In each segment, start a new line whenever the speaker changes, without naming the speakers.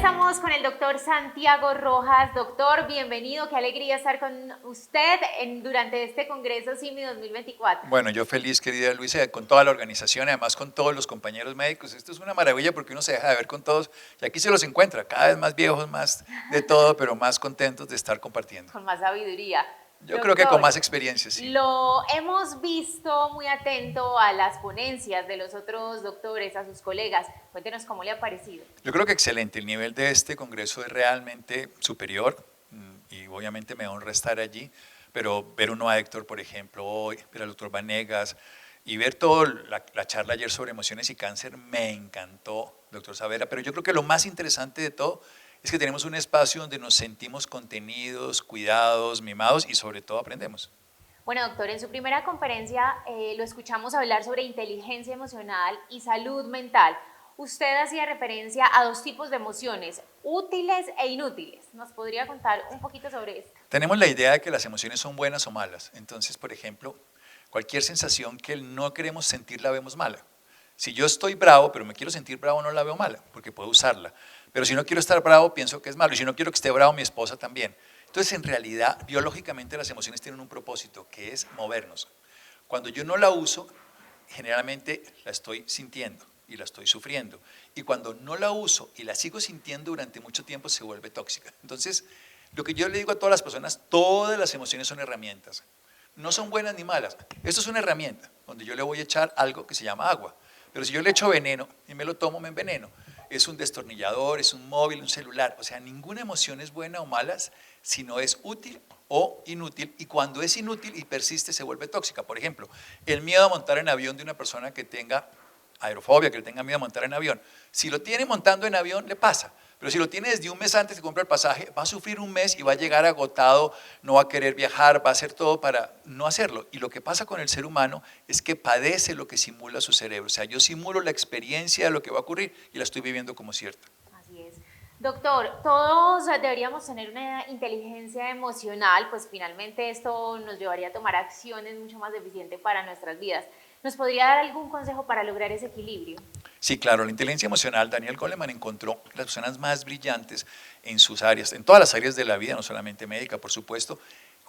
estamos con el doctor Santiago Rojas. Doctor, bienvenido, qué alegría estar con usted durante este Congreso CIMI 2024.
Bueno, yo feliz, querida Luisa, con toda la organización y además con todos los compañeros médicos. Esto es una maravilla porque uno se deja de ver con todos y aquí se los encuentra, cada vez más viejos, más de todo, pero más contentos de estar compartiendo.
Con más sabiduría.
Yo creo que con más experiencia, sí.
Lo hemos visto muy atento a las ponencias de los otros doctores, a sus colegas. Cuéntenos cómo le ha parecido.
Yo creo que excelente. El nivel de este congreso es realmente superior y obviamente me honra estar allí, pero ver uno a Héctor, por ejemplo, hoy, ver al doctor Vanegas y ver toda la charla ayer sobre emociones y cáncer, me encantó, doctor Savera. Pero yo creo que lo más interesante de todo es que tenemos un espacio donde nos sentimos contenidos, cuidados, mimados y sobre todo aprendemos.
Bueno, doctor, en su primera conferencia lo escuchamos hablar sobre inteligencia emocional y salud mental. Usted hacía referencia a dos tipos de emociones, útiles e inútiles. ¿Nos podría contar un poquito sobre esto?
Tenemos la idea de que las emociones son buenas o malas. Entonces, por ejemplo, cualquier sensación que no queremos sentir la vemos mala. Si yo estoy bravo, pero me quiero sentir bravo, no la veo mala, porque puedo usarla. Pero si no quiero estar bravo, pienso que es malo. Y si no quiero que esté bravo, mi esposa también. Entonces, en realidad, biológicamente las emociones tienen un propósito, que es movernos. Cuando yo no la uso, generalmente la estoy sintiendo y la estoy sufriendo. Y cuando no la uso y la sigo sintiendo durante mucho tiempo, se vuelve tóxica. Entonces, lo que yo le digo a todas las personas, todas las emociones son herramientas. No son buenas ni malas. Esto es una herramienta donde yo le voy a echar algo que se llama agua. Pero si yo le echo veneno y me lo tomo, me enveneno. Es un destornillador, es un móvil, un celular. O sea, ninguna emoción es buena o mala si no es útil o inútil. Y cuando es inútil y persiste, se vuelve tóxica. Por ejemplo, el miedo a montar en avión de una persona que tenga aerofobia, que le tenga miedo a montar en avión. Si lo tiene montando en avión, le pasa. Pero si lo tiene desde un mes antes de comprar el pasaje, va a sufrir un mes y va a llegar agotado, no va a querer viajar, va a hacer todo para no hacerlo. Y lo que pasa con el ser humano es que padece lo que simula su cerebro. O sea, yo simulo la experiencia de lo que va a ocurrir y la estoy viviendo como cierta.
Así es. Doctor, todos deberíamos tener una inteligencia emocional, pues finalmente esto nos llevaría a tomar acciones mucho más eficientes para nuestras vidas. ¿Nos podría dar algún consejo para lograr ese equilibrio?
Sí, claro, la inteligencia emocional, Daniel Goleman encontró las personas más brillantes en sus áreas, en todas las áreas de la vida, no solamente médica, por supuesto,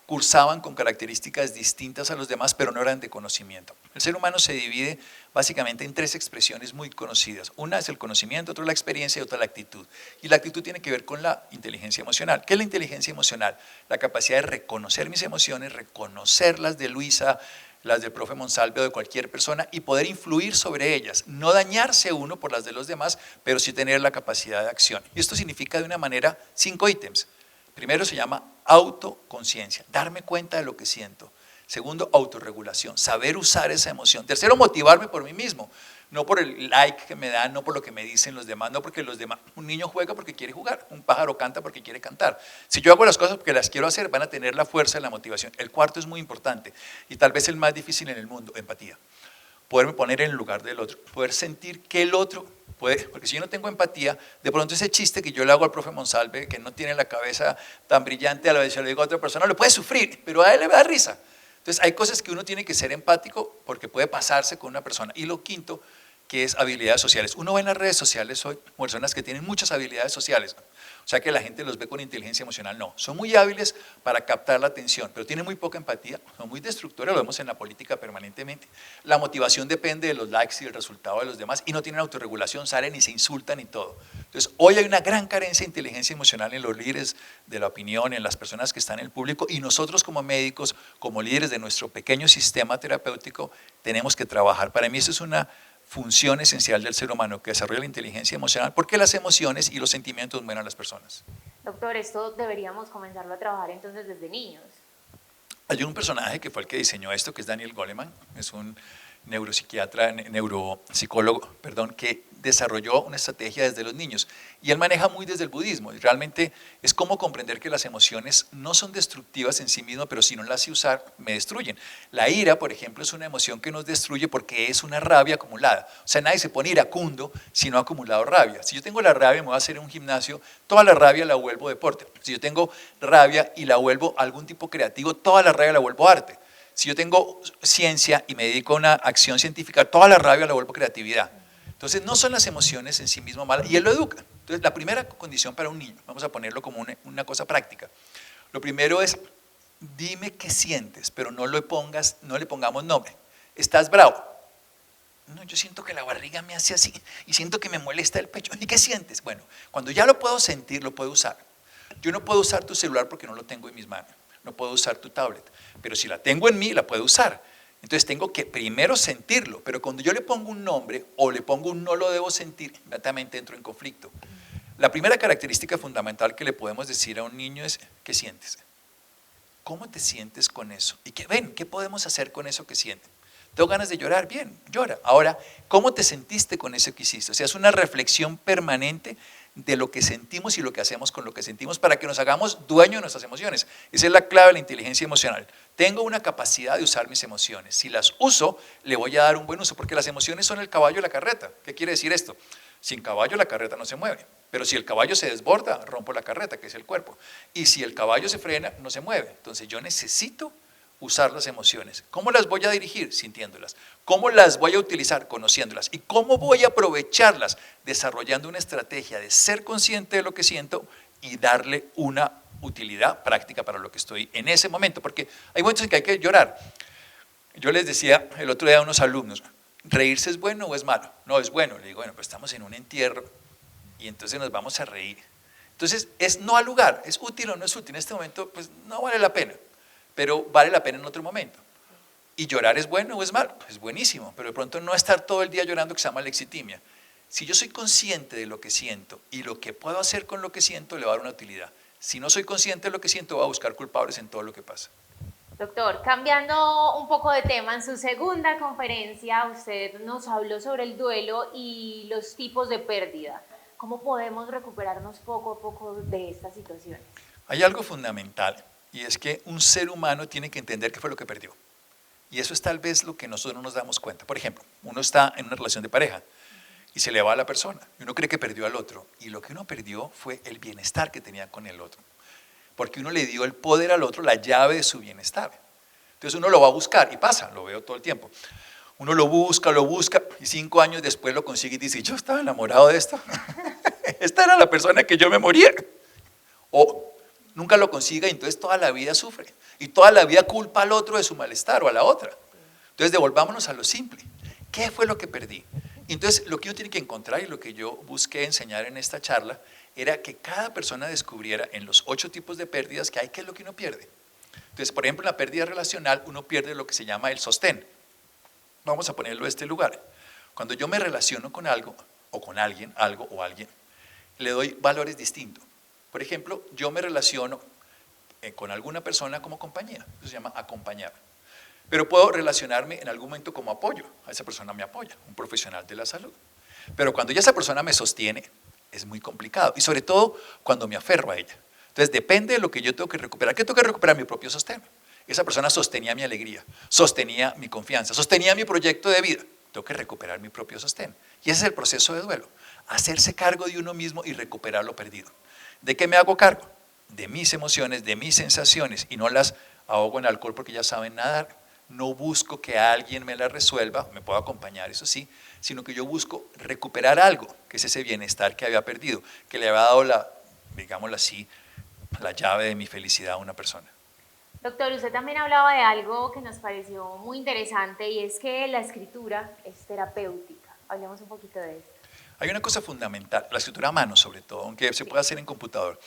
cursaban con características distintas a los demás, pero no eran de conocimiento. El ser humano se divide básicamente en tres expresiones muy conocidas. Una es el conocimiento, otra la experiencia y otra la actitud. Y la actitud tiene que ver con la inteligencia emocional. ¿Qué es la inteligencia emocional? La capacidad de reconocer mis emociones, reconocerlas de Luisa, las del profe Monsalve o de cualquier persona y poder influir sobre ellas, no dañarse uno por las de los demás, pero sí tener la capacidad de acción. Y esto significa de una manera 5 ítems. Primero se llama autoconciencia, darme cuenta de lo que siento. Segundo, autorregulación, saber usar esa emoción. Tercero, motivarme por mí mismo, no por el like que me dan, no por lo que me dicen los demás, no porque los demás, un niño juega porque quiere jugar, un pájaro canta porque quiere cantar. Si yo hago las cosas porque las quiero hacer, van a tener la fuerza y la motivación. El cuarto es muy importante y tal vez el más difícil en el mundo, empatía. Poderme poner en el lugar del otro, poder sentir que el otro puede, porque si yo no tengo empatía, de pronto ese chiste que yo le hago al profe Monsalve, que no tiene la cabeza tan brillante, a la vez yo le digo a otra persona, lo puede sufrir, pero a él le da risa. Entonces hay cosas que uno tiene que ser empático porque puede pasarse con una persona. Y lo quinto, que es habilidades sociales. Uno ve en las redes sociales hoy personas que tienen muchas habilidades sociales. O sea que la gente los ve con inteligencia emocional. No, son muy hábiles para captar la atención, pero tienen muy poca empatía, son muy destructores, lo vemos en la política permanentemente. La motivación depende de los likes y del resultado de los demás y no tienen autorregulación, salen y se insultan y todo. Entonces hoy hay una gran carencia de inteligencia emocional en los líderes de la opinión, en las personas que están en el público y nosotros como médicos, como líderes de nuestro pequeño sistema terapéutico, tenemos que trabajar. Para mí eso es una función esencial del ser humano que desarrolla la inteligencia emocional porque las emociones y los sentimientos mueven a las personas.
Doctor, esto deberíamos comenzarlo a trabajar entonces desde niños.
Hay un personaje que fue el que diseñó esto, que es Daniel Goleman, es un neuropsiquiatra, neuropsicólogo, perdón, que desarrolló una estrategia desde los niños y él maneja muy desde el budismo y realmente es como comprender que las emociones no son destructivas en sí mismas, pero si no las sé usar me destruyen. La ira, por ejemplo, es una emoción que nos destruye porque es una rabia acumulada, o sea, nadie se pone iracundo si no ha acumulado rabia. Si yo tengo la rabia y me voy a hacer en un gimnasio, toda la rabia la vuelvo deporte. Si yo tengo rabia y la vuelvo algún tipo creativo, toda la rabia la vuelvo arte. Si yo tengo ciencia y me dedico a una acción científica, toda la rabia la vuelvo creatividad. Entonces no son las emociones en sí mismas malas y él lo educa. Entonces, la primera condición para un niño, vamos a ponerlo como una cosa práctica. Lo primero es, dime qué sientes, pero no le pongamos nombre. ¿Estás bravo? No, yo siento que la barriga me hace así y siento que me molesta el pecho. ¿Y qué sientes? Bueno, cuando ya lo puedo sentir, lo puedo usar. Yo no puedo usar tu celular porque no lo tengo en mis manos. No puedo usar tu tablet, pero si la tengo en mí, la puedo usar. Entonces tengo que primero sentirlo, pero cuando yo le pongo un nombre o le pongo un no lo debo sentir, inmediatamente entro en conflicto. La primera característica fundamental que le podemos decir a un niño es, ¿qué sientes? ¿Cómo te sientes con eso? Y ¿qué podemos hacer con eso que sientes? ¿Tengo ganas de llorar? Bien, llora. Ahora, ¿cómo te sentiste con eso que hiciste? O sea, es una reflexión permanente de lo que sentimos y lo que hacemos con lo que sentimos para que nos hagamos dueños de nuestras emociones. Esa es la clave de la inteligencia emocional. Tengo una capacidad de usar mis emociones. Si las uso, le voy a dar un buen uso, porque las emociones son el caballo de la carreta. ¿Qué quiere decir esto? Sin caballo la carreta no se mueve. Pero si el caballo se desborda, rompo la carreta, que es el cuerpo. Y si el caballo se frena, no se mueve. Entonces yo necesito usar las emociones. ¿Cómo las voy a dirigir? Sintiéndolas. ¿Cómo las voy a utilizar? Conociéndolas. ¿Y cómo voy a aprovecharlas? Desarrollando una estrategia de ser consciente de lo que siento y darle una utilidad práctica para lo que estoy en ese momento. Porque hay momentos en que hay que llorar. Yo les decía el otro día a unos alumnos, ¿reírse es bueno o es malo? No, es bueno. Le digo, bueno, pues estamos en un entierro y entonces nos vamos a reír. Entonces, es no al lugar, ¿es útil o no es útil? En este momento, pues no vale la pena, pero vale la pena en otro momento. ¿Y llorar es bueno o es malo? Es buenísimo, pero de pronto no estar todo el día llorando, que se llama lexitimia. Si yo soy consciente de lo que siento y lo que puedo hacer con lo que siento, le va a dar una utilidad. Si no soy consciente de lo que siento, voy a buscar culpables en todo lo que pasa.
Doctor, cambiando un poco de tema, en su segunda conferencia usted nos habló sobre el duelo y los tipos de pérdida. ¿Cómo podemos recuperarnos poco a poco de estas situaciones?
Hay algo fundamental y es que un ser humano tiene que entender qué fue lo que perdió. Y eso es tal vez lo que nosotros no nos damos cuenta. Por ejemplo, uno está en una relación de pareja y se le va a la persona y uno cree que perdió al otro y lo que uno perdió fue el bienestar que tenía con el otro. Porque uno le dio el poder al otro, la llave de su bienestar. Entonces uno lo va a buscar y pasa, lo veo todo el tiempo. Uno lo busca y 5 años después lo consigue y dice, yo estaba enamorado de esto. Esta era la persona que yo me moría. O nunca lo consiga y entonces toda la vida sufre. Y toda la vida culpa al otro de su malestar o a la otra. Entonces devolvámonos a lo simple. ¿Qué fue lo que perdí? Y entonces lo que uno tiene que encontrar y lo que yo busqué enseñar en esta charla era que cada persona descubriera en los 8 tipos de pérdidas que hay, qué es lo que uno pierde. Entonces, por ejemplo, en la pérdida relacional uno pierde lo que se llama el sostén. Vamos a ponerlo en este lugar. Cuando yo me relaciono con algo, o con alguien, algo o alguien, le doy valores distintos. Por ejemplo, yo me relaciono con alguna persona como compañía, eso se llama acompañar. Pero puedo relacionarme en algún momento como apoyo, a esa persona me apoya, un profesional de la salud. Pero cuando ya esa persona me sostiene, es muy complicado, y sobre todo cuando me aferro a ella. Entonces depende de lo que yo tengo que recuperar. ¿Qué tengo que recuperar? Mi propio sostén. Esa persona sostenía mi alegría, sostenía mi confianza, sostenía mi proyecto de vida. Tengo que recuperar mi propio sostén. Y ese es el proceso de duelo. Hacerse cargo de uno mismo y recuperar lo perdido. ¿De qué me hago cargo? De mis emociones, de mis sensaciones, y no las ahogo en alcohol porque ya saben nadar. No busco que alguien me la resuelva, me puedo acompañar, eso sí, sino que yo busco recuperar algo, que es ese bienestar que había perdido, que le había dado digámoslo así, la llave de mi felicidad a una persona.
Doctor, usted también hablaba de algo que nos pareció muy interesante y es que la escritura es terapéutica. Hablemos un poquito de esto.
Hay una cosa fundamental, la escritura a mano sobre todo, aunque se puede hacer en computador.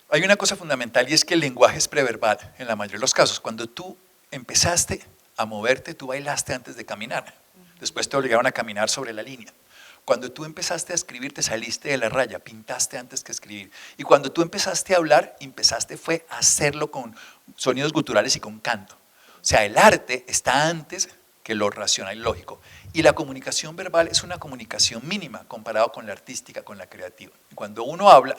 Hay una cosa fundamental y es que el lenguaje es preverbal en la mayoría de los casos. Cuando tú empezaste a moverte, tú bailaste antes de caminar. Después te obligaron a caminar sobre la línea. Cuando tú empezaste a escribir, te saliste de la raya, pintaste antes que escribir. Y cuando tú empezaste a hablar, fue a hacerlo con sonidos guturales y con canto. O sea, el arte está antes que lo racional y lógico. Y la comunicación verbal es una comunicación mínima comparado con la artística, con la creativa. Y cuando uno habla,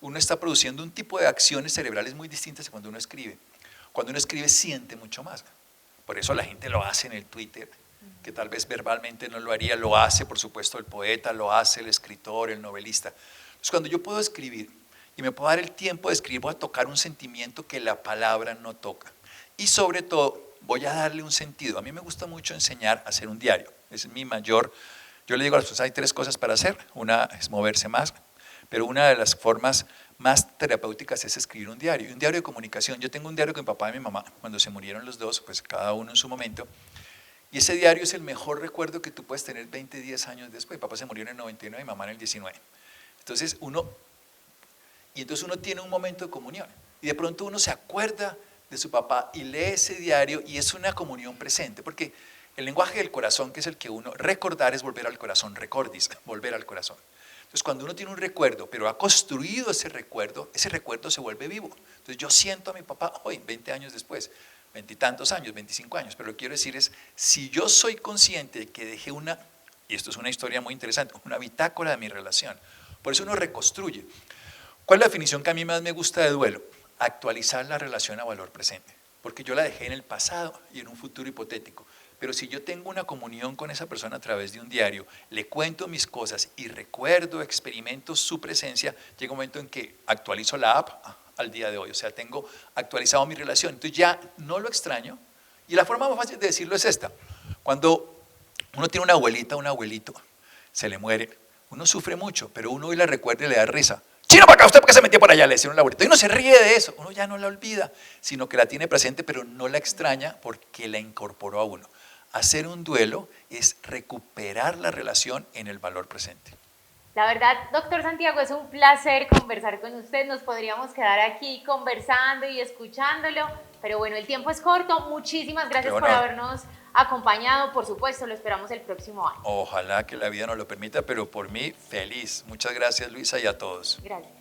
uno está produciendo un tipo de acciones cerebrales muy distintas a cuando uno escribe. Cuando uno escribe siente mucho más. Por eso la gente lo hace en el Twitter, que tal vez verbalmente no lo haría, lo hace por supuesto el poeta, lo hace el escritor, el novelista. Entonces cuando yo puedo escribir y me puedo dar el tiempo de escribir, voy a tocar un sentimiento que la palabra no toca. Y sobre todo voy a darle un sentido. A mí me gusta mucho enseñar a hacer un diario. Es mi mayor, yo le digo a las personas, hay 3 cosas para hacer. Una es moverse más, pero una de las formas más terapéuticas es escribir un diario de comunicación. Yo tengo un diario con mi papá y mi mamá, cuando se murieron los dos, pues cada uno en su momento, y ese diario es el mejor recuerdo que tú puedes tener 20, 10 años después. Mi papá se murió en el 99 y mi mamá en el 19. Entonces uno tiene un momento de comunión, y de pronto uno se acuerda de su papá y lee ese diario, y es una comunión presente, porque el lenguaje del corazón, que es el que recordar es volver al corazón, recordis, volver al corazón. Entonces, cuando uno tiene un recuerdo, pero ha construido ese recuerdo se vuelve vivo. Entonces, yo siento a mi papá hoy, 20 años después, 20 y tantos años, 25 años, pero lo que quiero decir es, si yo soy consciente de que dejé y esto es una historia muy interesante, una bitácora de mi relación, por eso uno reconstruye. ¿Cuál es la definición que a mí más me gusta de duelo? Actualizar la relación a valor presente, porque yo la dejé en el pasado y en un futuro hipotético. Pero si yo tengo una comunión con esa persona a través de un diario, le cuento mis cosas y recuerdo, experimento su presencia, llega un momento en que actualizo la app al día de hoy. O sea, tengo actualizado mi relación. Entonces ya no lo extraño. Y la forma más fácil de decirlo es esta. Cuando uno tiene una abuelita, un abuelito, se le muere, uno sufre mucho, pero uno hoy la recuerda y le da risa. ¡Chino para acá! ¿Usted por qué se metió por allá? Le decía un abuelito. Y uno se ríe de eso. Uno ya no la olvida, sino que la tiene presente, pero no la extraña porque la incorporó a uno. Hacer un duelo es recuperar la relación en el valor presente.
La verdad, doctor Santiago, es un placer conversar con usted. Nos podríamos quedar aquí conversando y escuchándolo, pero bueno, el tiempo es corto. Muchísimas gracias por habernos acompañado. Por supuesto, lo esperamos el próximo año.
Ojalá que la vida nos lo permita, pero por mí, feliz. Muchas gracias, Luisa, y a todos.
Gracias.